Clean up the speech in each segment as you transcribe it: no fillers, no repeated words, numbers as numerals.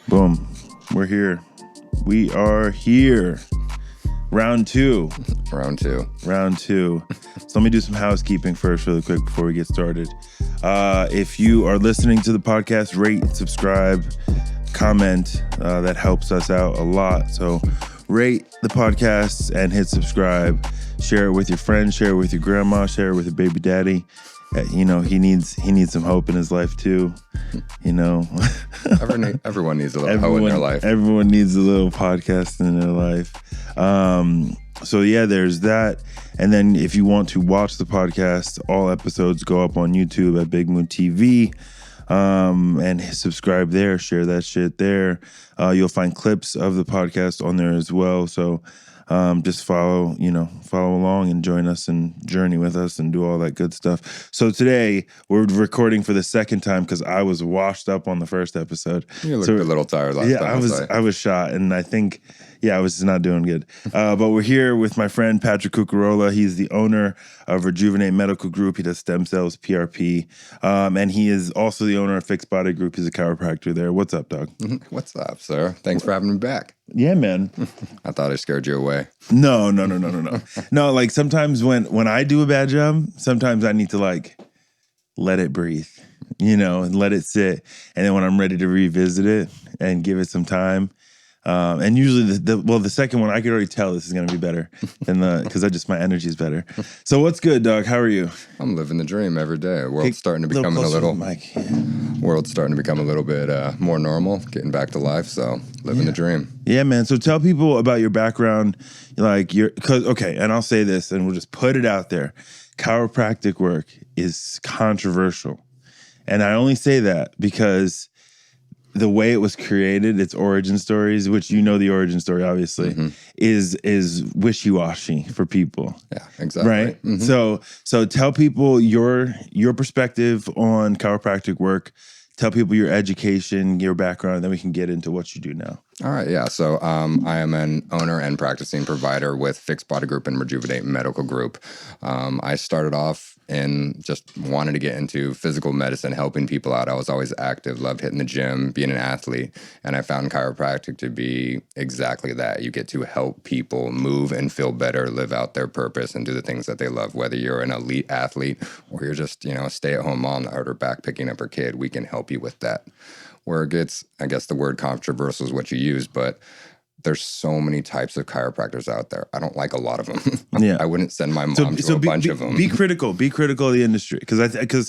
Boom. We're here. We are here. Round two. So So let me do some housekeeping first really quick before we get started. If you are listening to the podcast, rate, subscribe, comment. That helps us out a lot. So rate the podcast and hit subscribe. Share it with your friends, share it with your grandma, share it with your baby daddy. He needs some hope in his life too. everyone needs a little hope in their life. Everyone needs a little podcast in their life. So yeah, there's that. And then if you want to watch the podcast, all episodes go up on YouTube at Big Moon TV. And subscribe there, share that shit there. You'll find clips of the podcast on there as well. So just follow along and join us and journey with us and do all that good stuff. So today we're recording for the second time because I was washed up on the first episode. You looked a little tired last time. I was shot, and I think, I was just not doing good. But we're here with my friend Patrick Cucarola. He's the owner of Rejuvenate Medical Group. He does stem cells, PRP, and he is also the owner of Fixed Body Group. He's a chiropractor there. What's up, dog? What's up, sir? Thanks for having me back. Yeah, man. I thought I scared you away. No. No, like sometimes when I do a bad job, sometimes I need to like let it breathe, and let it sit. And then when I'm ready to revisit it and give it some time, and usually the second one, I could already tell this is going to be better than because my energy is better. So what's good, dog? How are you? I'm living the dream every day. The world's starting to become world's starting to become a little bit more normal, getting back to life. So living the dream. Yeah, man. So tell people about your background, and I'll say this, and we'll just put it out there. Chiropractic work is controversial, and I only say that because the way it was created, its origin stories, which the origin story obviously, is wishy-washy for people. Yeah, exactly. Right? Mm-hmm. So tell people your perspective on chiropractic work. Tell people your education, your background, then we can get into what you do now. All right, yeah. So I am an owner and practicing provider with Fixed Body Group and Rejuvenate Medical Group. I started off in just wanted to get into physical medicine, helping people out. I was always active, loved hitting the gym, being an athlete, and I found chiropractic to be exactly that. You get to help people move and feel better, live out their purpose, and do the things that they love. Whether you're an elite athlete or you're just, a stay-at-home mom that hurt her back picking up her kid, we can help you with that. Where it gets, I guess the word controversial is what you use, but there's so many types of chiropractors out there. I don't like a lot of them. Yeah. I wouldn't send my mom to a bunch of them. Be critical of the industry, because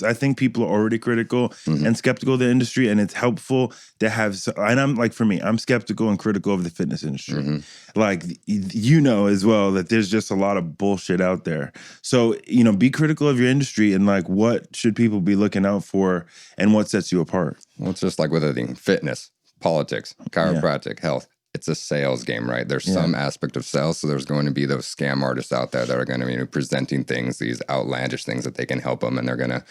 I think people are already critical and skeptical of the industry, and it's helpful to have. And I'm like, for me, I'm skeptical and critical of the fitness industry. Like as well that there's just a lot of bullshit out there. So be critical of your industry and like what should people be looking out for and what sets you apart. Well, it's just like with everything: fitness, politics, chiropractic, health. It's a sales game, right? There's some aspect of sales. So there's going to be those scam artists out there that are going to be presenting things, these outlandish things that they can help them. And they're going to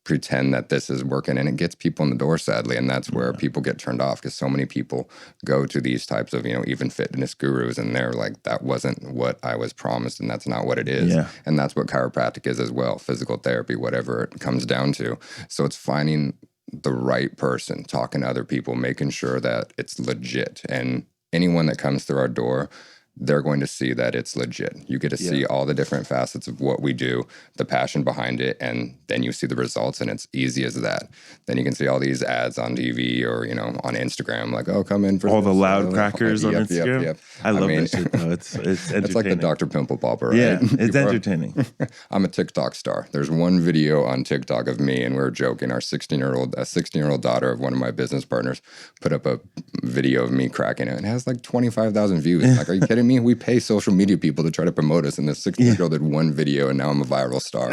pretend that this is working, and it gets people in the door, sadly. And that's where people get turned off, because so many people go to these types of, even fitness gurus, and they're like, that wasn't what I was promised, and that's not what it is. Yeah. And that's what chiropractic is as well, physical therapy, whatever it comes down to. So it's finding the right person, talking to other people, making sure that it's legit. And anyone that comes through our door, they're going to see that it's legit. You get to see all the different facets of what we do, the passion behind it, and then you see the results, and it's easy as that. Then you can see all these ads on TV or, on Instagram, like, oh, come in for all the loud crackers on Instagram. Yep. I love that shit, though. It's entertaining. It's like the Dr. Pimple Popper, right? Yeah, it's entertaining. I'm a TikTok star. There's one video on TikTok of me, and we were joking. Our 16-year-old daughter of one of my business partners put up a video of me cracking it, and it has like 25,000 views. Like, are you kidding me? We pay social media people to try to promote us, and this 16-year-old did one video, and now I'm a viral star.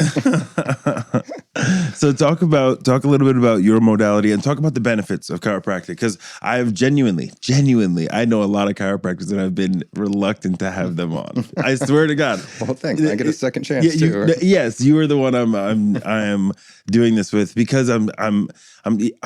So talk a little bit about your modality and talk about the benefits of chiropractic, because I've genuinely, I know a lot of chiropractors and I've been reluctant to have them on. I swear to God. Well, thanks. I get a second chance too. Yes, you are the one I am doing this with, because I'm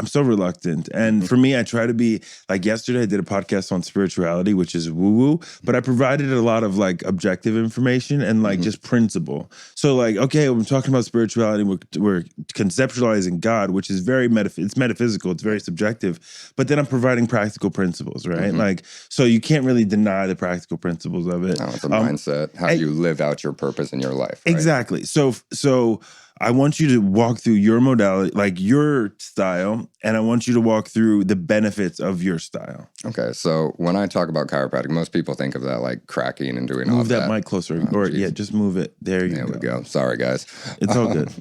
so reluctant. And for me, I try to be like, yesterday I did a podcast on spirituality, which is woo-woo, but I provided a lot of like objective information and like just principle. So like, okay, I'm talking about spirituality. We're conceptualizing God, which is very it's metaphysical, it's very subjective, but then I'm providing practical principles, right? Like, so you can't really deny the practical principles of it. No, it's a mindset, how you live out your purpose in your life. Right? Exactly. So I want you to walk through your modality, like your style, and I want you to walk through the benefits of your style. Okay, so when I talk about chiropractic, most people think of that like cracking and doing all that. Move that mic closer, just move it. There we go. Sorry, guys. It's all good.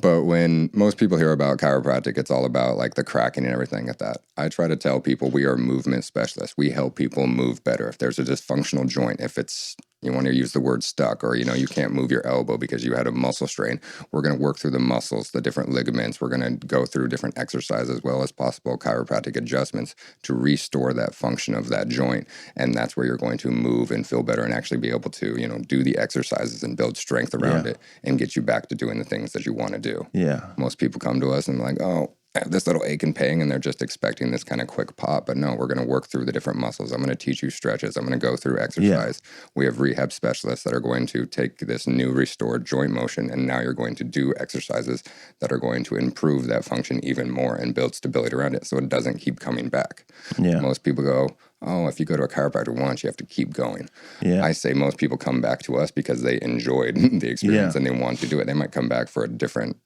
But when most people hear about chiropractic, it's all about like the cracking and everything at that. I try to tell people we are movement specialists. We help people move better. If there's a dysfunctional joint, if it's you want to use the word stuck, or, you can't move your elbow because you had a muscle strain, we're going to work through the muscles, the different ligaments. We're going to go through different exercises as well as possible chiropractic adjustments to restore that function of that joint. And that's where you're going to move and feel better and actually be able to, do the exercises and build strength around it and get you back to doing the things that you want to do. Yeah. Most people come to us and like, oh, I have this little ache and pain, and they're just expecting this kind of quick pop. But no, we're going to work through the different muscles. I'm going to teach you stretches. I'm going to go through exercise. Yeah. We have rehab specialists that are going to take this new restored joint motion, and now you're going to do exercises that are going to improve that function even more and build stability around it so it doesn't keep coming back. Yeah. Most people go, oh, if you go to a chiropractor once, you have to keep going. Yeah. I say most people come back to us because they enjoyed the experience and they want to do it. They might come back for a different,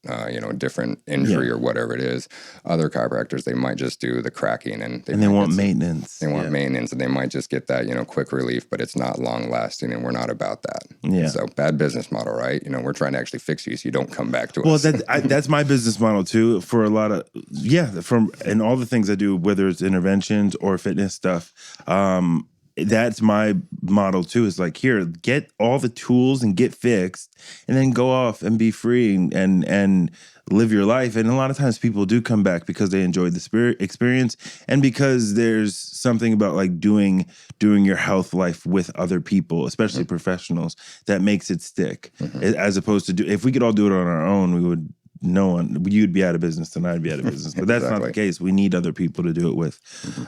different injury or whatever it is. Other chiropractors, they might just do the cracking and they want maintenance. They want maintenance, and they might just get that, quick relief, but it's not long lasting, and we're not about that. Yeah. So bad business model, right? We're trying to actually fix you so you don't come back to us. Well, that's my business model too. For a lot of and all the things I do, whether it's interventions or fitness stuff. That's my model too. Is like, here, get all the tools and get fixed, and then go off and be free and live your life. And a lot of times people do come back because they enjoyed the experience, and because there's something about like doing your health life with other people, especially professionals, that makes it stick. As opposed to if we could all do it on our own, we would. You'd be out of business and I'd be out of business. But that's not the case. We need other people to do it with.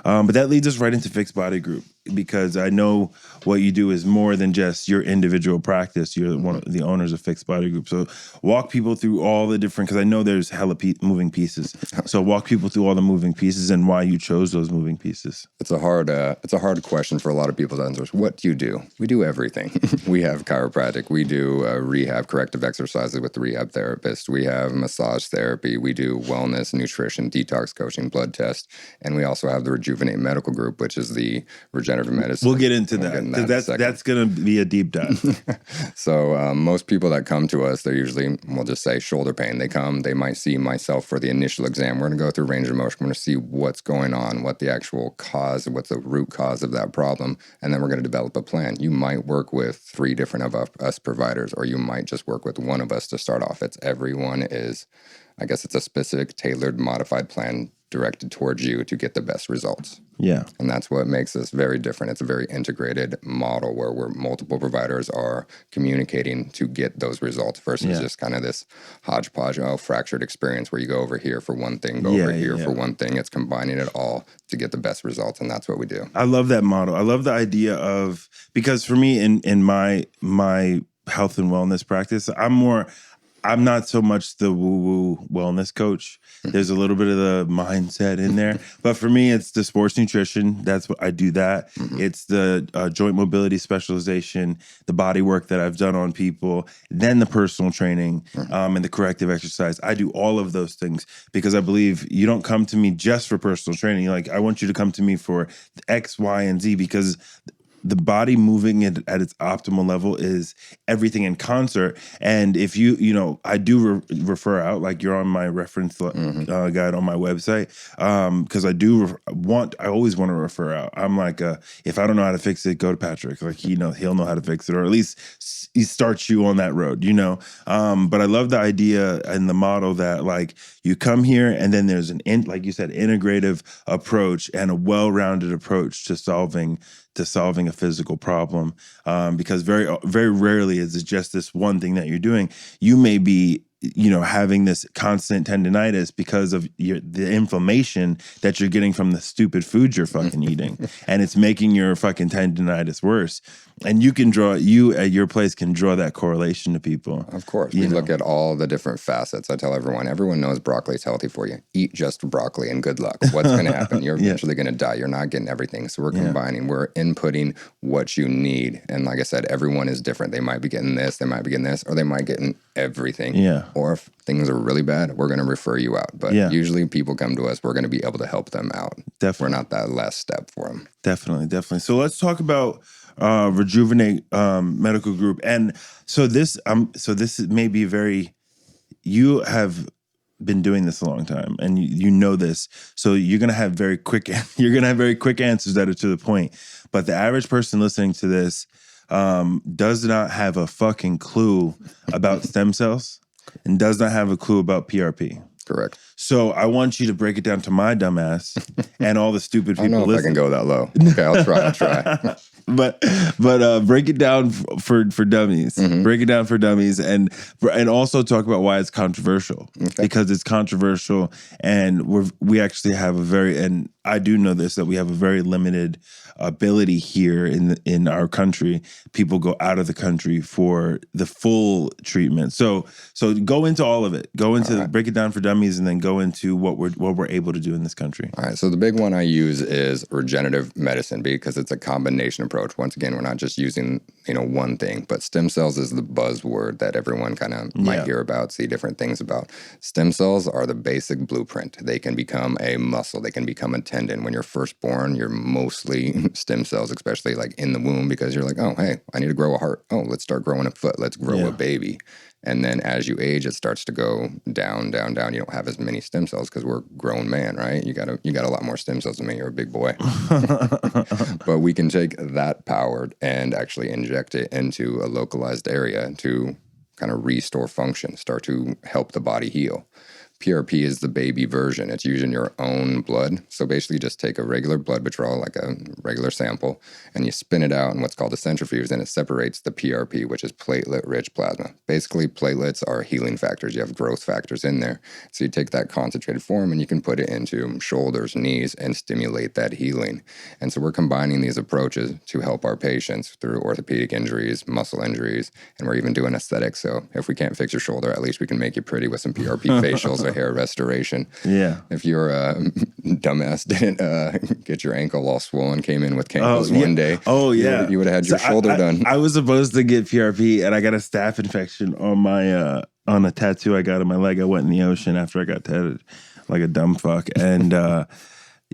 But that leads us right into Fixed Body Group, because I know what you do is more than just your individual practice. You're one of the owners of Fixed Body Group. So walk people through all the different, because I know there's hella moving pieces. So walk people through all the moving pieces and why you chose those moving pieces. It's a hard question for a lot of people to answer. What do you do? We do everything. We have chiropractic. We do rehab, corrective exercises with the rehab therapist. We have massage therapy. We do wellness, nutrition, detox coaching, blood test. And we also have the Rejuvenate Medical Group, which is the Regenerative Medicine. We'll get into that. That's going to be a deep dive. So most people that come to us, they're usually, we'll just say shoulder pain. They come, they might see myself for the initial exam. We're going to go through range of motion. We're going to see what's going on, what the actual cause, what's the root cause of that problem. And then we're going to develop a plan. You might work with 3 different of us providers, or you might just work with one of us to start off. Everyone is, I guess it's a specific, tailored, modified plan directed towards you to get the best results. Yeah. And that's what makes this very different. It's a very integrated model where multiple providers are communicating to get those results versus just kind of this hodgepodge, fractured experience where you go over here for one thing, go over here for one thing. It's combining it all to get the best results, and that's what we do. I love that model. I love the idea of, because for me in my health and wellness practice, I'm not so much the woo-woo wellness coach. There's a little bit of the mindset in there. But for me, it's the sports nutrition. That's what I do that. It's the joint mobility specialization, the body work that I've done on people, then the personal training and the corrective exercise. I do all of those things because I believe you don't come to me just for personal training. Like, I want you to come to me for X, Y, and Z, because the body moving at its optimal level is everything in concert. And if I do refer out, like you're on my reference guide on my website, because I always want to refer out. I'm like, if I don't know how to fix it, go to Patrick. Like, he'll know how to fix it, or at least he starts you on that road, But I love the idea and the model that, like, you come here and then there's like you said, integrative approach and a well-rounded approach to solving a physical problem, because very, very rarely is it just this one thing that you're doing. You may be having this constant tendinitis because of the inflammation that you're getting from the stupid food you're fucking eating. And it's making your fucking tendinitis worse. And you at your place can draw that correlation to people. Of course. We look at all the different facets. I tell everyone knows broccoli is healthy for you. Eat just broccoli and good luck. What's going to happen? You're eventually going to die. You're not getting everything. So we're combining, we're inputting what you need. And like I said, everyone is different. They might be getting this, they might be getting this, or they might get everything. Yeah. Or if things are really bad, we're going to refer you out. But usually people come to us, we're going to be able to help them out. Definitely. We're not that last step for them. Definitely. So let's talk about Rejuvenate Medical Group. And so this may be you have been doing this a long time, and you know this. So you're gonna have very quick answers that are to the point. But the average person listening to this does not have a fucking clue about stem cells and does not have a clue about PRP. Correct. So I want you to break it down to my dumbass and all the stupid people. I don't know if I can go that low. Okay, I'll try. But break it down for dummies. Mm-hmm. Break it down for dummies, and also talk about why it's controversial. Okay. Because it's controversial, and we actually have and I do know this, that we have a very limited ability here in our country. People go out of the country for the full treatment. So go into all of it. Break it down for dummies, and then go into what we're able to do in this country. All right. So the big one I use is regenerative medicine, because it's a combination approach. Once again, we're not just using one thing, but stem cells is the buzzword that everyone kind of might hear about, see different things about. Stem cells are the basic blueprint. They can become a muscle. They can become a tendon. When you're first born, you're mostly stem cells, especially like in the womb, because you're like, oh, hey, I need to grow a heart. Oh, let's start growing a foot. Let's grow a baby. And then as you age, it starts to go down, down, down. You don't have as many stem cells because we're a grown man, right? You got a lot more stem cells than me. You're a big boy. But we can take that power and actually inject it into a localized area to kind of restore function, start to help the body heal. PRP is the baby version. It's using your own blood. So basically just take a regular blood withdrawal, like a regular sample, and you spin it out in what's called a centrifuge, and it separates the PRP, which is platelet-rich plasma. Basically, platelets are healing factors. You have growth factors in there. So you take that concentrated form and you can put it into shoulders, knees, and stimulate that healing. And so we're combining these approaches to help our patients through orthopedic injuries, muscle injuries, and we're even doing aesthetics. So if we can't fix your shoulder, at least we can make you pretty with some PRP facials, hair restoration. Yeah. If your dumbass didn't get your ankle all swollen, came in with cankles one day. Oh yeah. You would have had your shoulder done. I was supposed to get PRP, and I got a staph infection on my on a tattoo I got on my leg. I went in the ocean after I got tatted like a dumb fuck, and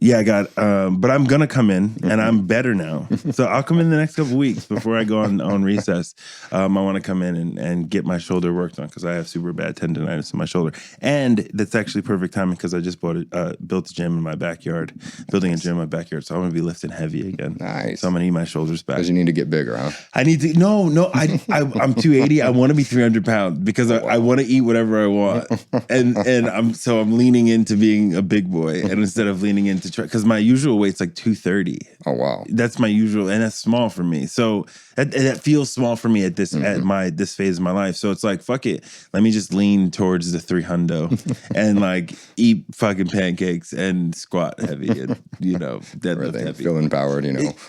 I got, but I'm going to come in, and I'm better now. So I'll come in the next couple of weeks before I go on recess. I want to come in and get my shoulder worked on, because I have super bad tendonitis in my shoulder. And that's actually perfect timing, because I just built a gym in my backyard, building a gym in my backyard. So I'm going to be lifting heavy again. Nice. So I'm going to need my shoulders back. Because you need to get bigger, huh? I need to, I'm 280. I want to be 300 pounds, because I want to eat whatever I want. And I'm leaning into being a big boy, and instead of leaning into, because my usual weight's like 230. Oh wow, that's my usual, and that's small for me. So that feels small for me at this this phase of my life. So it's like, fuck it, let me just lean towards the 300 and like eat fucking pancakes and squat heavy and deadlift heavy. Feel empowered,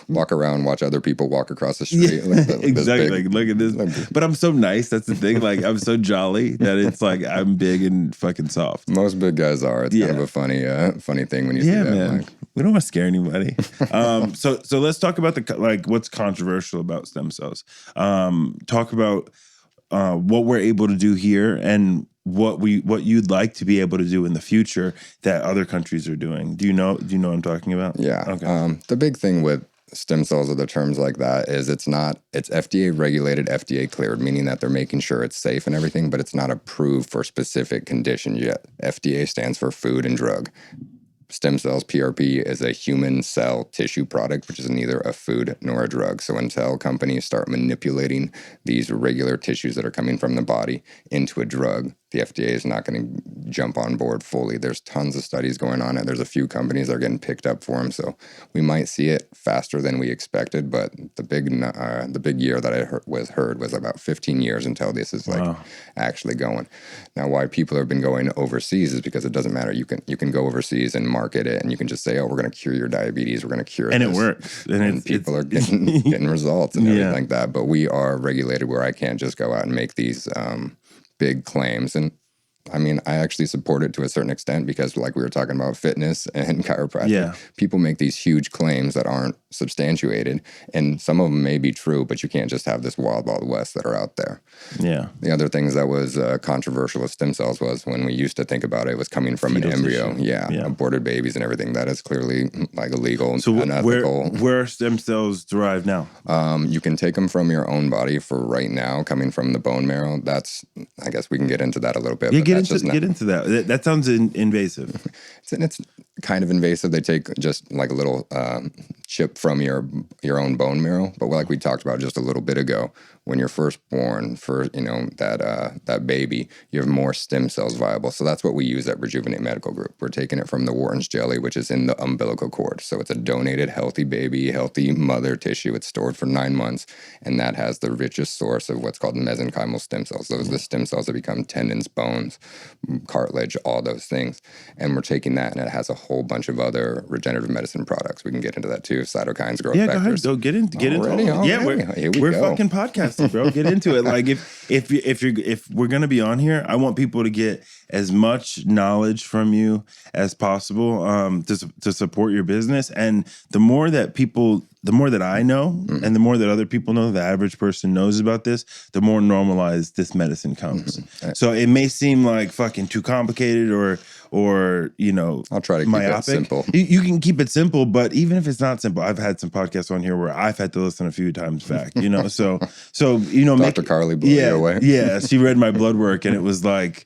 walk around, watch other people walk across the street. Exactly. Look at this. But I'm so nice. That's the thing. Like, I'm so jolly that it's like I'm big and fucking soft. Most big guys are. It's kind of a funny thing when you see that. Man. Like, we don't want to scare anybody. So let's talk about what's controversial about stem cells. Talk about what we're able to do here, and what you'd like to be able to do in the future that other countries are doing. Do you know what I'm talking about? Yeah. Okay. The big thing with stem cells or the terms like that is it's FDA regulated, FDA cleared, meaning that they're making sure it's safe and everything, but it's not approved for specific conditions yet. FDA stands for Food and Drug. Stem cells, PRP, is a human cell tissue product, which is neither a food nor a drug. So until companies start manipulating these regular tissues that are coming from the body into a drug, the FDA is not going to jump on board fully. There's tons of studies going on, and there's a few companies that are getting picked up for them. So we might see it faster than we expected. But the big year that I heard was about 15 years until this is like actually going. Now, why people have been going overseas is because it doesn't matter. You can go overseas and market it, and you can just say, "Oh, we're going to cure your diabetes. We're going to cure," and this. It works, and people are getting results and everything like that. But we are regulated where I can't just go out and make these big claims. And I mean, I actually support it to a certain extent because, like we were talking about fitness and chiropractic, people make these huge claims that aren't substantiated, and some of them may be true, but you can't just have this wild west that are out there. Yeah. The other things that was controversial with stem cells was when we used to think about it was coming from an embryo. Aborted babies and everything. That is clearly like illegal, so unethical. Where are stem cells derived now? You can take them from your own body for right now, coming from the bone marrow. That's, I guess we can get into that a little bit. Yeah, get into that. That sounds invasive. It's kind of invasive. They take just like a little chip from your own bone marrow. But like we talked about just a little bit ago, when you're first born, that baby, you have more stem cells viable. So that's what we use at Rejuvenate Medical Group. We're taking it from the Wharton's jelly, which is in the umbilical cord. So it's a donated healthy baby, healthy mother tissue. It's stored for 9 months, and that has the richest source of what's called mesenchymal stem cells. Those are the stem cells that become tendons, bones, cartilage, all those things. And we're taking that, and it has a whole bunch of other regenerative medicine products. We can get into that too. Cytokines, growth factors. Go get into it. Yeah, we're fucking podcasting, bro. Get into it. Like if we're gonna be on here, I want people to get as much knowledge from you as possible to support your business. And the more that I know, and the more that other people know, the average person knows about this, the more normalized this medicine comes. So it may seem like fucking too complicated or I'll try to keep it simple. You can keep it simple, but even if it's not simple, I've had some podcasts on here where I've had to listen a few times back, so Dr. Carly blew you away. Yeah, she read my blood work, and it was like,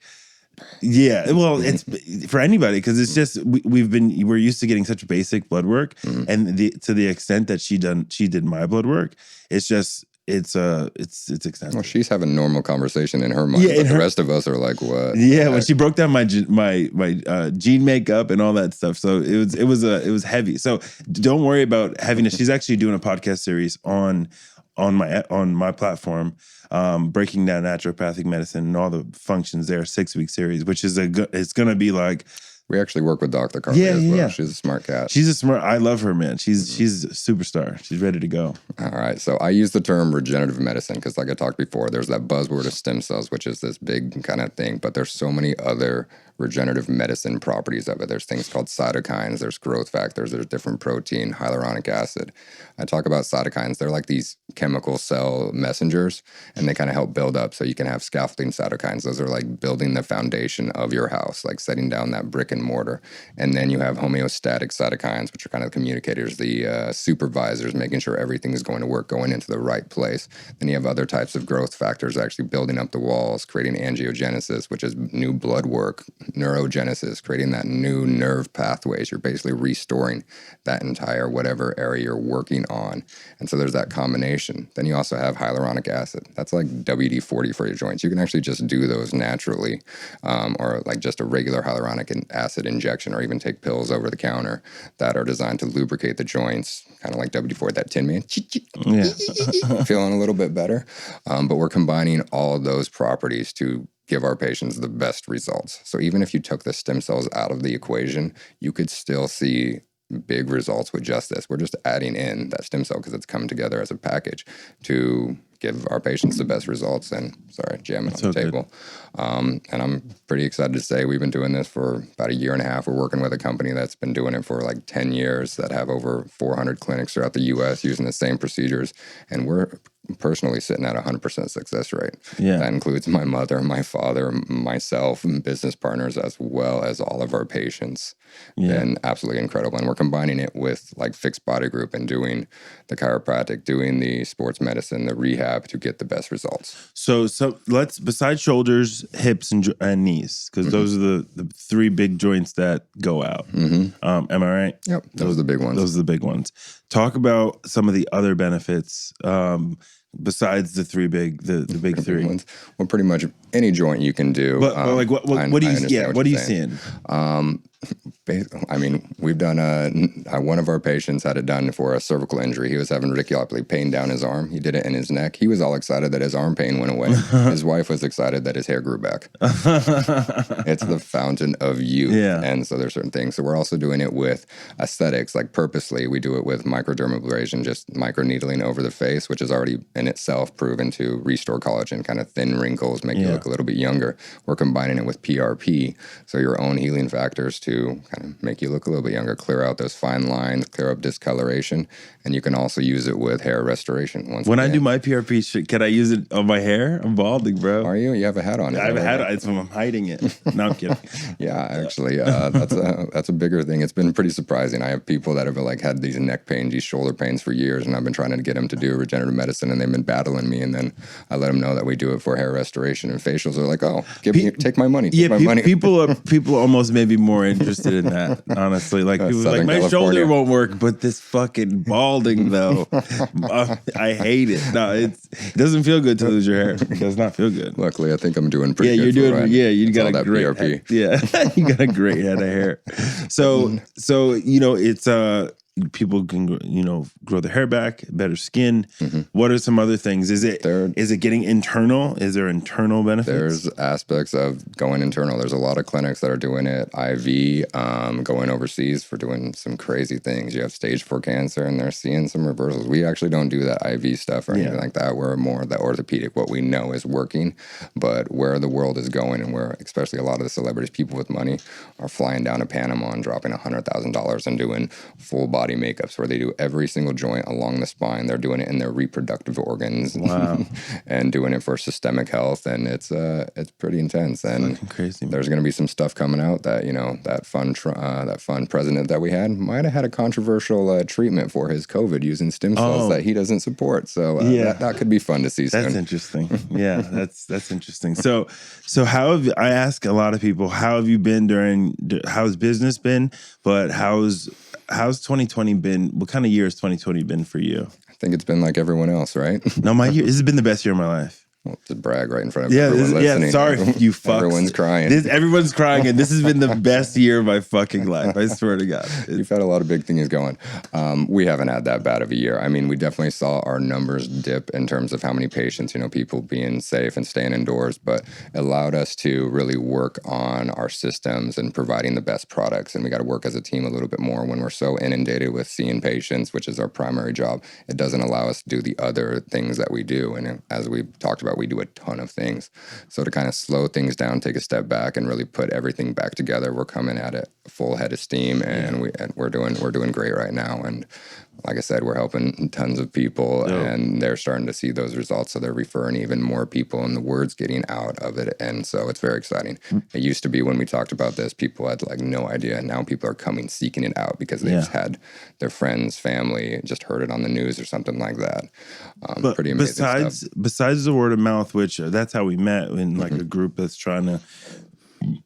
yeah, well, it's for anybody because it's just we're used to getting such basic blood work, and to the extent that she did my blood work, it's just it's extensive. Well, she's having normal conversation in her mind, but the rest of us are like, what? Yeah, when she broke down my gene makeup and all that stuff, so it was heavy. So don't worry about heaviness. She's actually doing a podcast series on my platform, breaking down naturopathic medicine and all the functions there, 6-week series, which is it's gonna be like. We actually work with Dr. Carly as well. Yeah. She's a smart cat. I love her, man. She's a superstar. She's ready to go. All right. So I use the term regenerative medicine because, like I talked before, there's that buzzword of stem cells, which is this big kind of thing, but there's so many other regenerative medicine properties of it. There's things called cytokines, there's growth factors, there's different protein, hyaluronic acid. I talk about cytokines. They're like these chemical cell messengers, and they kind of help build up. So you can have scaffolding cytokines. Those are like building the foundation of your house, like setting down that brick and mortar. And then you have homeostatic cytokines, which are kind of communicators, the supervisors, making sure everything is going to work, going into the right place. Then you have other types of growth factors, actually building up the walls, creating angiogenesis, which is new blood work, neurogenesis, creating that new nerve pathways. You're basically restoring that entire whatever area you're working on. And so there's that combination. Then you also have hyaluronic acid. That's like WD-40 for your joints. You can actually just do those naturally, or like just a regular hyaluronic acid injection, or even take pills over the counter that are designed to lubricate the joints, kind of like WD-40, that Tin Man. Yeah. Feeling a little bit better. But we're combining all of those properties to give our patients the best results. So even if you took the stem cells out of the equation, you could still see big results with just this. We're just adding in that stem cell because it's come together as a package to give our patients the best results. And sorry, jamming on the table. And I'm pretty excited to say we've been doing this for about 1.5 years. We're working with a company that's been doing it for like 10 years that have over 400 clinics throughout the U.S. using the same procedures. And we're personally sitting at 100% success rate. Yeah. That includes my mother, my father, myself, and business partners, as well as all of our patients. Yeah. Been absolutely incredible. And we're combining it with like fixed body group and doing the chiropractic, doing the sports medicine, the rehab to get the best results. So let's, besides shoulders, hips, and knees, because those are the 3 big joints that go out. Am I right? Yep. Those are the big ones. Those are the big ones. Talk about some of the other benefits, basides the the big three? Ones. Well, pretty much any joint you can do. But like what do you what are you seeing? I mean, we've done one of our patients had it done for a cervical injury. He was having radiculopathy pain down his arm. He did it in his neck. He was all excited that his arm pain went away. His wife was excited that his hair grew back. It's the fountain of youth. Yeah. And so there's certain things. So we're also doing it with aesthetics, like purposely. We do it with microdermabrasion, just microneedling over the face, which is already in itself proven to restore collagen, kind of thin wrinkles, make you look a little bit younger. We're combining it with PRP, so your own healing factors to kind of make you look a little bit younger, clear out those fine lines, clear up discoloration, and you can also use it with hair restoration. When I do my PRP shit, can I use it on my hair? I'm balding, bro. Are you? You have a hat on. I have a hat on. I'm hiding it. No, I'm kidding. Yeah, actually, that's a bigger thing. It's been pretty surprising. I have people that have like had these neck pains, these shoulder pains for years, and I've been trying to get them to do regenerative medicine, and they've been battling me. And then I let them know that we do it for hair restoration and facials. They're like, "Oh, take my money, take my money." People almost maybe more interested in that. Honestly, like people like my shoulder won't work, but this fucking balding though, I hate it. No, it doesn't feel good to lose your hair. It does not feel good. Luckily, I think I'm doing pretty good. You're doing. You got a great PRP. You got a great head of hair. So it's people can grow their hair back, better skin. What are some other things? Is it getting internal? Is there internal benefits? There's aspects of going internal. There's a lot of clinics that are doing it IV, going overseas for doing some crazy things. You have stage 4 cancer and they're seeing some reversals. We actually don't do that IV stuff or anything like that. We're more the orthopedic, what we know is working, but where the world is going and where especially a lot of the celebrities, people with money, are flying down to Panama and dropping $100,000 and doing full body makeups where they do every single joint along the spine. They're doing it in their reproductive organs. Wow. And doing it for systemic health, and it's pretty intense. And crazy, there's going to be some stuff coming out that that fun president that we might have had a controversial treatment for his COVID using stem cells that he doesn't support. So that could be fun to see soon. That's interesting. Yeah, that's interesting. So I ask a lot of people, how have you been how's business been, but how's 2020 been? What kind of year has 2020 been for you? I think it's been like everyone else, right? No, my year. This has been the best year of my life. Well, to brag right in front of everyone listening. Sorry, you fucks. Everyone's crying. Everyone's crying, and this has been the best year of my fucking life. I swear to God. You've had a lot of big things going. We haven't had that bad of a year. I mean, we definitely saw our numbers dip in terms of how many patients, people being safe and staying indoors, but it allowed us to really work on our systems and providing the best products. And we got to work as a team a little bit more when we're so inundated with seeing patients, which is our primary job. It doesn't allow us to do the other things that we do. And as we talked about, we do a ton of things. So to kind of slow things down, take a step back, and really put everything back together, we're coming at it full head of steam, and we're doing great right now. And like I said, we're helping tons of people, and they're starting to see those results. So they're referring even more people, and the word's getting out of it. And so it's very exciting. It used to be when we talked about this, people had like no idea. And now people are coming, seeking it out because they've had their friends, family, just heard it on the news or something like that. But pretty amazing stuff. Besides the word of mouth, which that's how we met in like a group that's trying to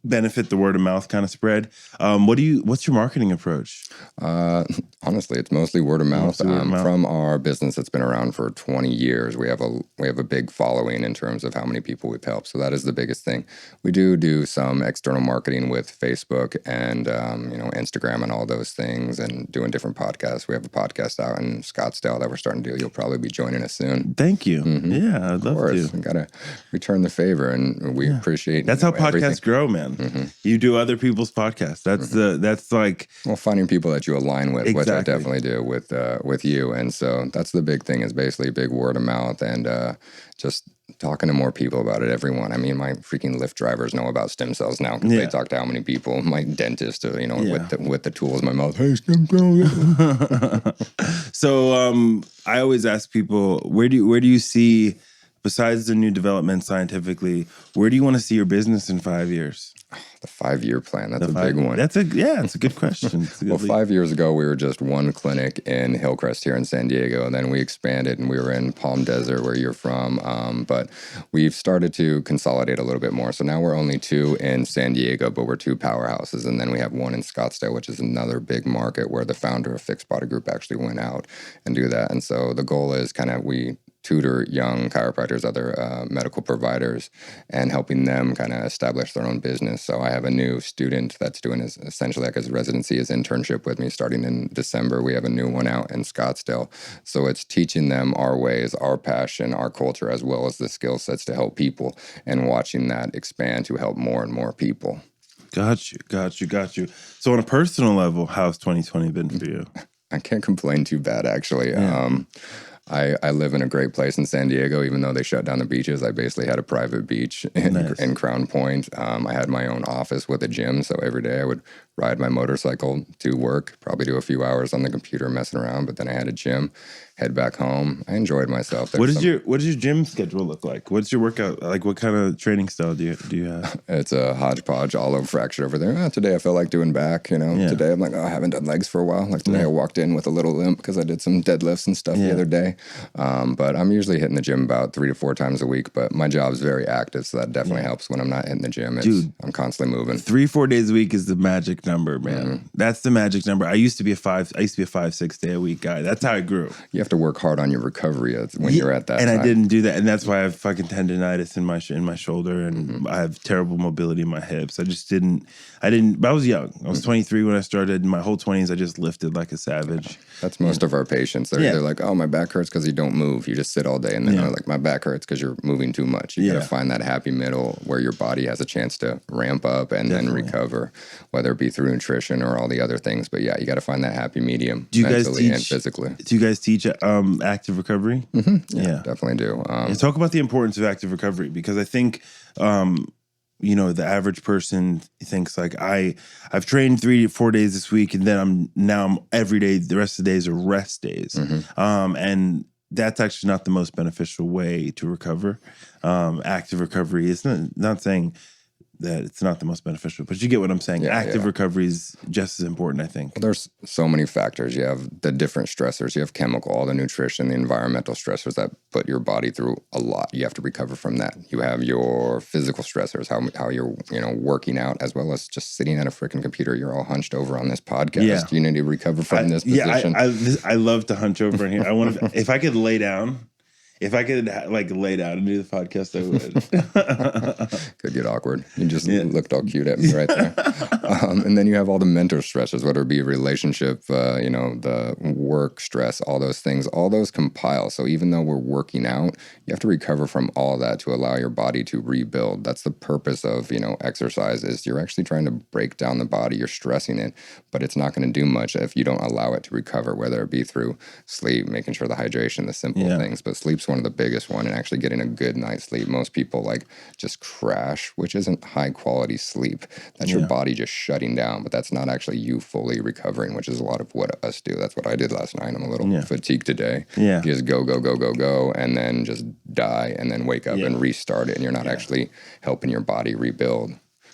benefit the word of mouth kind of spread. What's your marketing approach? Honestly, it's mostly word of mouth. From our business that's been around for 20 years. We have a big following in terms of how many people we've helped. So that is the biggest thing. We do some external marketing with Facebook and Instagram and all those things, and doing different podcasts. We have a podcast out in Scottsdale that we're starting to do. You'll probably be joining us soon. Thank you. Yeah, I'd love to. We gotta return the favor, and we appreciate. That's how podcasts grow, man. You do other people's podcasts. That's like finding people that you align with, which I definitely do with you. And so that's the big thing, is basically big word of mouth, and just talking to more people about it. Everyone. I mean, my freaking Lyft drivers know about stem cells now because they talk to how many people. My dentist, with the tools in my mouth. Hey, stem cells. So I always ask people, where do you see, besides the new development scientifically, where do you want to see your business in 5 years? The 5-year plan. That's a big one. It's a good question. Well, 5 years ago, we were just one clinic in Hillcrest here in San Diego, and then we expanded, and we were in Palm Desert, where you're from. But we've started to consolidate a little bit more. So now we're only 2 in San Diego, but we're 2 powerhouses. And then we have 1 in Scottsdale, which is another big market where the founder of Fixed Body Group actually went out and do that. And so the goal is tutor young chiropractors, other medical providers, and helping them kind of establish their own business. So I have a new student that's doing essentially like his residency, his internship with me starting in December. We have a new one out in Scottsdale. So it's teaching them our ways, our passion, our culture, as well as the skill sets to help people, and watching that expand to help more and more people. Got you. So on a personal level, how's 2020 been for you? I can't complain too bad, actually. Yeah. I live in a great place in San Diego. Even though they shut down the beaches, I basically had a private beach in Crown Point. I had my own office with a gym, so every day I would ride my motorcycle to work, probably do a few hours on the computer messing around, but then I had a gym, head back home. I enjoyed myself. What does your gym schedule look like? What's your workout like? What kind of training style do you have? It's a hodgepodge, all over fractured over there. Today I felt like doing back, Today I'm like, I haven't done legs for a while. Like today I walked in with a little limp because I did some deadlifts and stuff the other day. But I'm usually hitting the gym about 3 to 4 times a week, but my job is very active, so that definitely helps when I'm not hitting the gym. Dude, I'm constantly moving. 3-4 days a week is the magic number, man. Mm-hmm. That's the magic number. I used to be a 5-6 day a week guy. That's how I grew. You have to work hard on your recovery when you're at that and time. I didn't do that, and that's why I have fucking tendonitis in my shoulder, and I have terrible mobility in my hips. I was young. I was 23 when I started. In my whole 20s, I just lifted like a savage. That's most of our patients. They're like, oh, my back hurts because you don't move. You just sit all day. And then they're like, my back hurts because you're moving too much. You got to find that happy middle where your body has a chance to ramp up and then recover, whether it be through nutrition or all the other things. But yeah, you got to find that happy medium mentally and physically. Do you guys teach active recovery? Mm-hmm. Yeah, definitely do. Talk about the importance of active recovery, because I think the average person thinks like I've trained 3 to 4 days this week, and then I'm every day, the rest of the days are rest days. And that's actually not the most beneficial way to recover. Active recovery is not saying that it's not the most beneficial, but you get what I'm saying. Active recovery is just as important, I think. Well, there's so many factors. You have the different stressors. You have chemical, all the nutrition, the environmental stressors that put your body through a lot. You have to recover from that. You have your physical stressors, how you're working out, as well as just sitting at a freaking computer. You're all hunched over on this podcast. Yeah. You need to recover from this position. I love to hunch over in here. I want to, if I could lay down. If I could lay down and do the podcast, I would. Could get awkward. You just looked all cute at me right there. And then you have all the mental stresses, whether it be a relationship, the work stress, all those things, all those compile. So even though we're working out, you have to recover from all that to allow your body to rebuild. That's the purpose of, exercise, is you're actually trying to break down the body. You're stressing it, but it's not going to do much if you don't allow it to recover, whether it be through sleep, making sure the hydration, the simple things. But sleep's one of the biggest one, and actually getting a good night's sleep. Most people just crash, which isn't high quality sleep. That's your body just shutting down, but that's not actually you fully recovering, which is a lot of what us do. That's what I did last night. I'm a little fatigued today. You just go, and then just die, and then wake up and restart it, and you're not actually helping your body rebuild.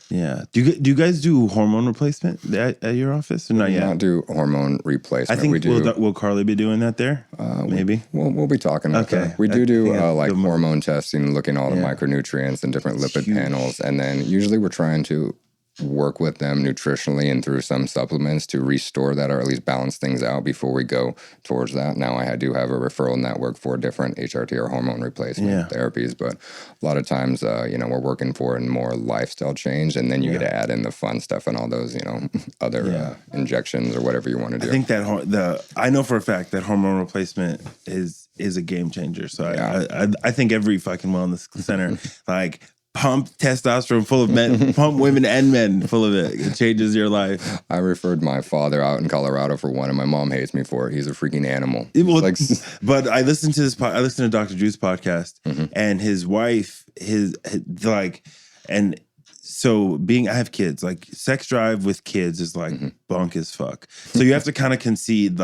Yeah. Do you guys do hormone replacement at your office or not yet? We don't do hormone replacement. I think we do. Will Carly be doing that there? Maybe. We'll be talking about that. We do hormone testing, looking at all the micronutrients and different lipid panels. And then usually we're trying to work with them nutritionally and through some supplements to restore that, or at least balance things out before we go towards that. Now, I do have a referral network for different HRT or hormone replacement therapies, but a lot of times, we're working for a more lifestyle change, and then you get to add in the fun stuff and all those, other injections or whatever you want to do. I think that I know for a fact that hormone replacement is a game changer. So I think every fucking wellness center, pump testosterone full of men, pump women and men full of it. It changes your life. I referred my father out in Colorado for one, and my mom hates me for it. He's a freaking animal. But I listened to I listened to Dr. Drew's podcast, and his wife, so I have kids, sex drive with kids is bunk as fuck. So you have to kind of concede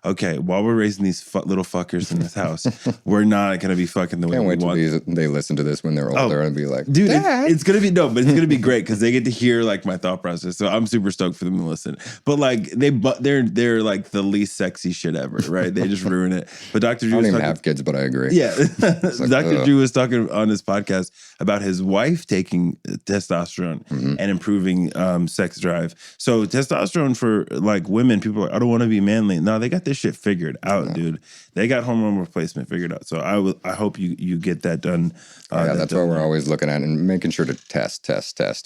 okay, while we're raising these little fuckers in this house, we're not going to be fucking the way we want. Can't wait till they listen to this when they're older and be like, dude, it's going to be, but it's going to be great because they get to hear my thought process. So I'm super stoked for them to listen. But they're the least sexy shit ever, right? They just ruin it. But Dr. Drew I don't even have kids, but I agree. Yeah. Dr. Drew was talking on his podcast about his wife taking testosterone testosterone and improving sex drive. So testosterone for like women, people are like, I don't want to be manly. No, they got this shit figured out, dude. They got hormone replacement figured out. So I hope you get that done. That's what we're always looking at and making sure to test.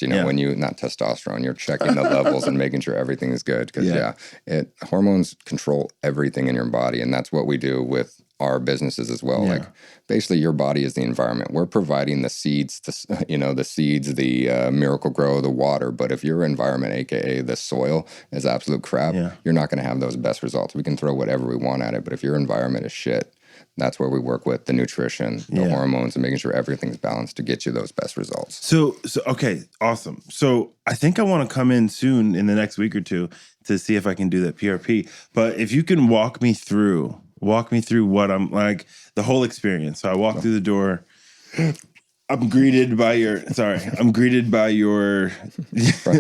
You know, when you, not testosterone, you're checking the levels and making sure everything is good. Because hormones control everything in your body. And that's what we do with our businesses as well. Like basically your body is the environment. We're providing the seeds, the miracle grow, the water. But if your environment, AKA the soil, is absolute crap, you're not going to have those best results. We can throw whatever we want at it. But if your environment is shit, that's where we work with the nutrition, the hormones, and making sure everything's balanced to get you those best results. So okay, awesome. So I think I want to come in soon in the next week or two to see if I can do that PRP. But if you can walk me through what I'm like, the whole experience. So I walk through the door. I'm greeted by your front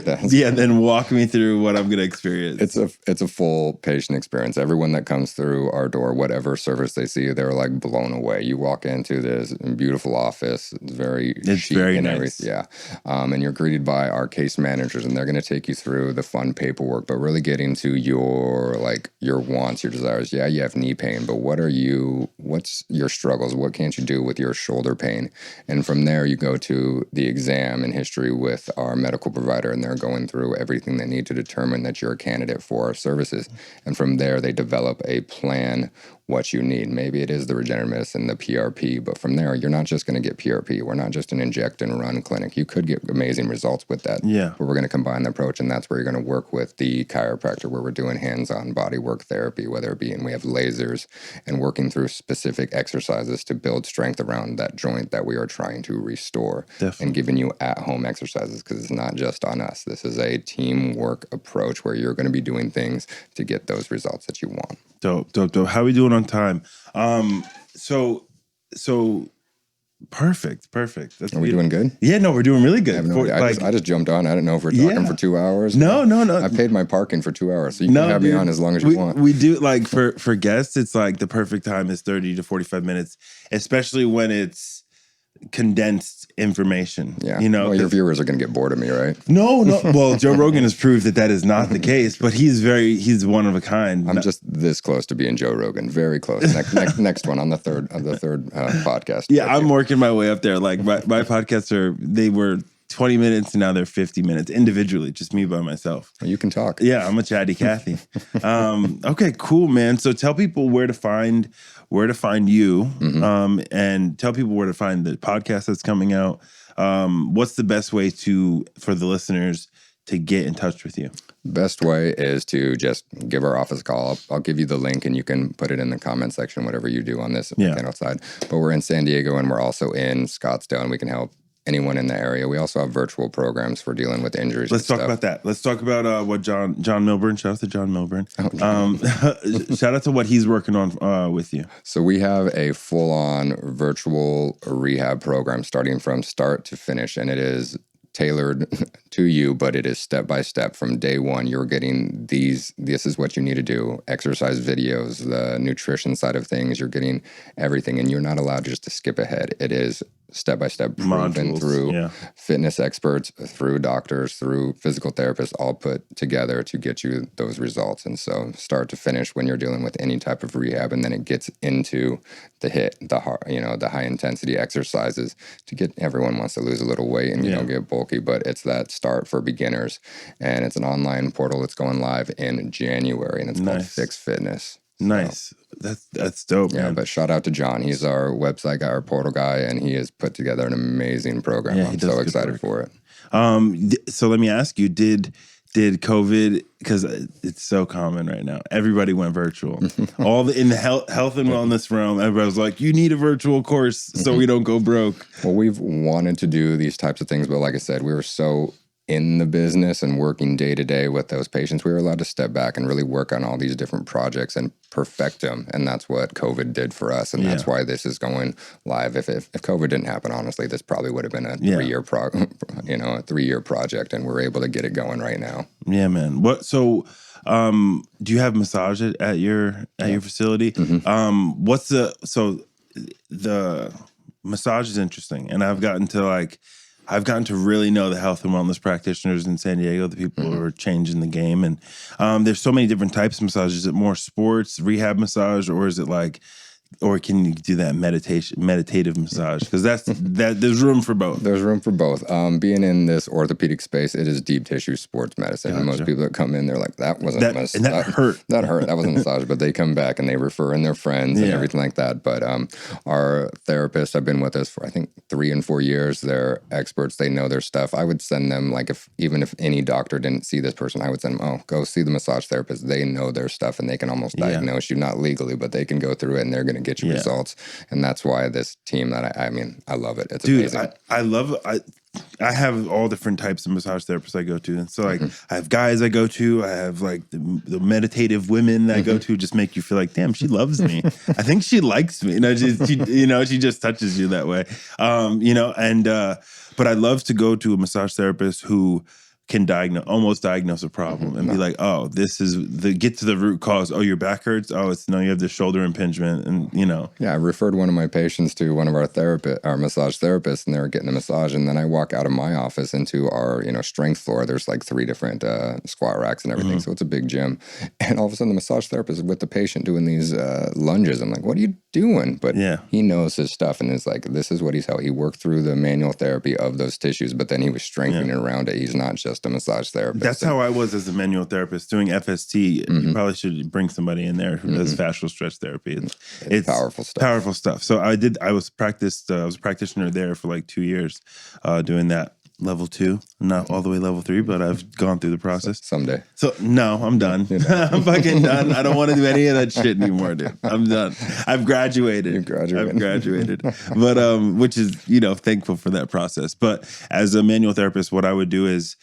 desk. Then walk me through what I'm going to experience. It's a full patient experience. Everyone that comes through our door, whatever service they see, they're like blown away. You walk into this beautiful office. It's very very nice. Everything. And you're greeted by our case managers, and they're going to take you through the fun paperwork, but really getting to your wants, your desires. Yeah, you have knee pain, but what's your struggles? What can't you do with your shoulder pain? And from there, you go to the exam and history with our medical provider, and they're going through everything they need to determine that you're a candidate for our services. And from there, they develop a plan, what you need. Maybe it is the regenerative medicine, the PRP, but from there, you're not just going to get PRP. We're not just an inject and run clinic. You could get amazing results with that. But we're going to combine the approach, and that's where you're going to work with the chiropractor, where we're doing hands-on body work therapy, whether it be, and we have lasers, and working through specific exercises to build strength around that joint that we are trying to restore. And giving you at-home exercises, because it's not just on us. This is a teamwork approach where you're going to be doing things to get those results that you want. Dope. How are we doing on time? So perfect. That's Are we doing good? Yeah, no, we're doing really good. I just jumped on. I didn't know if we're talking for 2 hours. No. I paid my parking for 2 hours, so you can have me on as long as you want. We do, like, for guests, it's like the perfect time is 30 to 45 minutes, especially when it's condensed information. Well, your viewers are going to get bored of me, right? No. Well, Joe Rogan has proved that is not the case, but he's one of a kind. I'm just this close to being Joe Rogan, very close. Next one on the third podcast. Yeah, I'm working my way up there. Like my podcasts they were 20 minutes and now they're 50 minutes individually, just me by myself. Well, you can talk. Yeah, I'm a chatty Cathy. Okay, cool, man. So tell people where to find you, and tell people where to find the podcast that's coming out. What's the best way for the listeners to get in touch with you? Best way is to just give our office a call. I'll give you the link, and you can put it in the comment section, whatever you do on this outside. But we're in San Diego, and we're also in Scottsdale, and we can help anyone in the area. We also have virtual programs for dealing with injuries. Let's talk about that. Let's talk about what John Milburn. Shout out to John Milburn. Shout out to what he's working on with you. So we have a full-on virtual rehab program starting from start to finish, and it is tailored to you, but it is step by step. From day one, you're getting this is what you need to do. Exercise videos, the nutrition side of things, you're getting everything, and you're not allowed just to skip ahead. It is step by step proven through fitness experts, through doctors, through physical therapists, all put together to get you those results. And so start to finish when you're dealing with any type of rehab, and then it gets into the high intensity exercises to get. Everyone wants to lose a little weight and you don't get bulky, but it's that start for beginners. And it's an online portal that's going live in January, and it's called Fix Fitness. Nice. That's dope, man. But shout out to John. He's our website guy, our portal guy, and he has put together an amazing program. I'm so excited for it. So let me ask you, did COVID, because it's so common right now, everybody went virtual. In the health and wellness realm, everybody was like, you need a virtual course so we don't go broke. Well, we've wanted to do these types of things, but like I said, we were so in the business and working day to day with those patients, we were allowed to step back and really work on all these different projects and perfect them. And that's what COVID did for us. And that's why this is going live. If COVID didn't happen, honestly, this probably would have been a 3-year project, and we're able to get it going right now. Yeah, man. So do you have massage at your facility? The massage is interesting, and I've gotten to I've gotten to really know the health and wellness practitioners in San Diego, the people who are changing the game. And there's so many different types of massage. Is it more sports, rehab massage, or is it like, or can you do that meditative massage? Because there's room for both. There's room for both. Being in this orthopedic space, it is deep tissue sports medicine. Gotcha. And most people that come in, they're like, that wasn't a massage. And that hurt. That hurt. That wasn't a massage. But they come back and they refer in their friends and everything like that. But our therapists have been with us for, I think, 3 and 4 years. They're experts. They know their stuff. I would send them, like, even if any doctor didn't see this person, I would send them, go see the massage therapist. They know their stuff and they can almost diagnose you, not legally, but they can go through it and they're going to get you results. And that's why this team that I love it. It's amazing. I love it. I have all different types of massage therapists I go to. And so, like, I have guys I go to. I have, like, the meditative women that I go to just make you feel like, damn, she loves me. I think she likes me. She just touches you that way. But I love to go to a massage therapist who can almost diagnose a problem and be like, oh, this is get to the root cause. Oh, your back hurts. Oh, you have this shoulder impingement, and Yeah, I referred one of my patients to one of our massage therapists, and they were getting a massage. And then I walk out of my office into our, strength floor. There's like 3 different squat racks and everything, so it's a big gym. And all of a sudden, the massage therapist is with the patient doing these lunges. I'm like, what are you doing? But he knows his stuff, and it's like, this is what he worked through the manual therapy of those tissues, but then he was strengthening around it. He's not just a massage therapist. That's how I was as a manual therapist doing FST. You probably should bring somebody in there who does fascial stretch therapy. It's powerful stuff. Powerful stuff. So I was a practitioner there for like 2 years, doing that. Level 2, not all the way level 3, but I've gone through the process. Someday. So no, I'm done. I'm fucking done. I don't want to do any of that shit anymore, dude. I'm done. I've graduated. You've graduated. I've graduated. But which is, thankful for that process. But as a manual therapist, what I would do is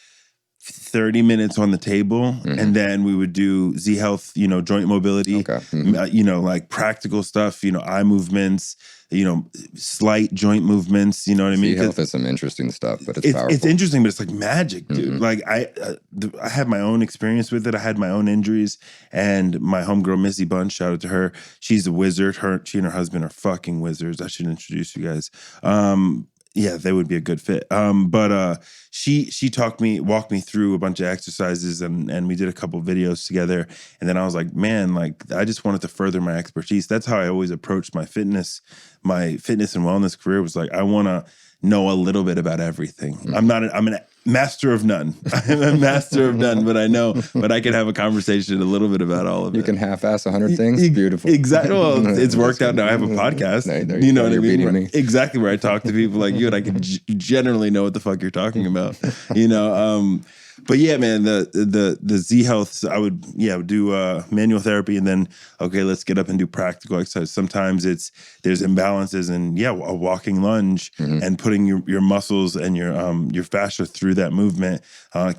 30 minutes on the table, and then we would do Z Health, joint mobility, like practical stuff, eye movements, slight joint movements, you know what I mean? Z Health is some interesting stuff, but it's powerful. It's interesting, but it's like magic, dude. Like I had my own experience with it. I had my own injuries, and my homegirl Missy Bunch, shout out to her. She's a wizard. She and her husband are fucking wizards. I should introduce you guys. Yeah, they would be a good fit. But she walked me through a bunch of exercises, and we did a couple videos together. And then I was like, man, like I just wanted to further my expertise. That's how I always approached my fitness and wellness career. Was like, I want to know a little bit about everything. I'm a master of none. I'm a master of none, but I can have a conversation a little bit about all of it. You can half-ass 100 things. Beautiful. Exactly. Well, it's worked out now. I have a podcast. You know what I mean? Beating me. Exactly, where I talk to people like you, and I can generally know what the fuck you're talking about. But yeah, man, the Z Health, I would do manual therapy, and then let's get up and do practical exercise. Sometimes there's imbalances, and a walking lunge and putting your muscles and your fascia through that movement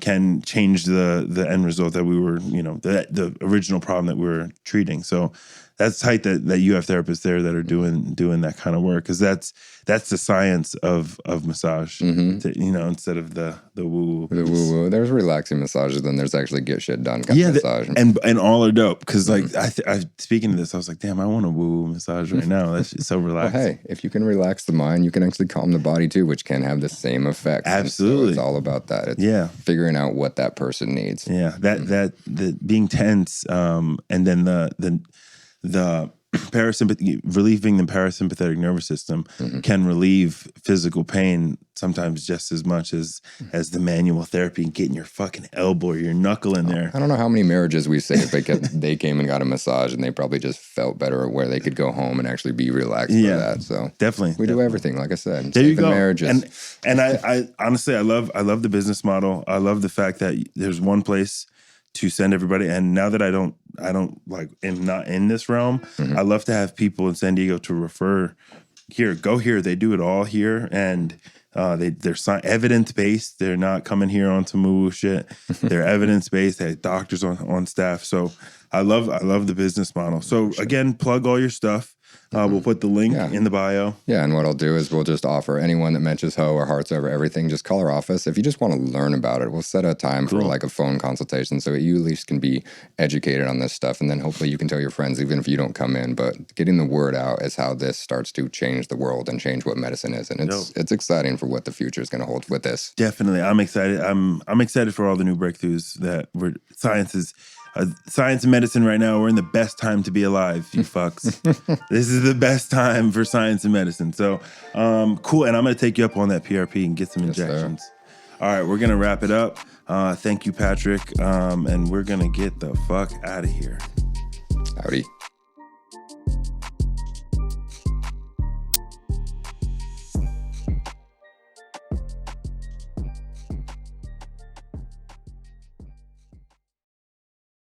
can change the end result that we were, the original problem that we were treating. So that's tight that you have therapists there that are doing that kind of work, because that's the science of massage, instead of the woo-woo. The woo-woo. There's relaxing massages, then there's actually get shit done kind of massage. And all are dope, because I speaking to this, I was like, damn, I want a woo-woo massage right now. That's just so relaxing. Well, hey, if you can relax the mind, you can actually calm the body too, which can have the same effect. Absolutely. So it's all about that. It's figuring out what that person needs. Yeah, that being tense, and then the relieving the parasympathetic nervous system can relieve physical pain sometimes just as much as the manual therapy and getting your fucking elbow or your knuckle in there. I don't know how many marriages we say they came and got a massage and they probably just felt better, where they could go home and actually be relaxed for that. So definitely, we do everything, like I said. There you go. Marriages. And I honestly, I love the business model. I love the fact that there's one place to send everybody. And now that I don't am not in this realm, I love to have people in San Diego to refer here, go here. They do it all here. And they're evidence-based. They're not coming here on some woo shit. They're evidence-based. They have doctors on staff. So I love the business model. So again, plug all your stuff. We'll put the link in the bio. Yeah, and what I'll do is we'll just offer anyone that mentions Ho or Hearts Over Everything, just call our office. If you just want to learn about it, we'll set a time for like a phone consultation so that you at least can be educated on this stuff. And then hopefully you can tell your friends, even if you don't come in. But getting the word out is how this starts to change the world and change what medicine is. And it's exciting for what the future is going to hold with this. Definitely. I'm excited. I'm excited for all the new breakthroughs that science and medicine right now. We're in the best time to be alive, you fucks. This is the best time for science and medicine. So cool. And I'm going to take you up on that PRP and get some injections. All right, we're going to wrap it up. Thank you, Patrick. And we're going to get the fuck out of here. Howdy.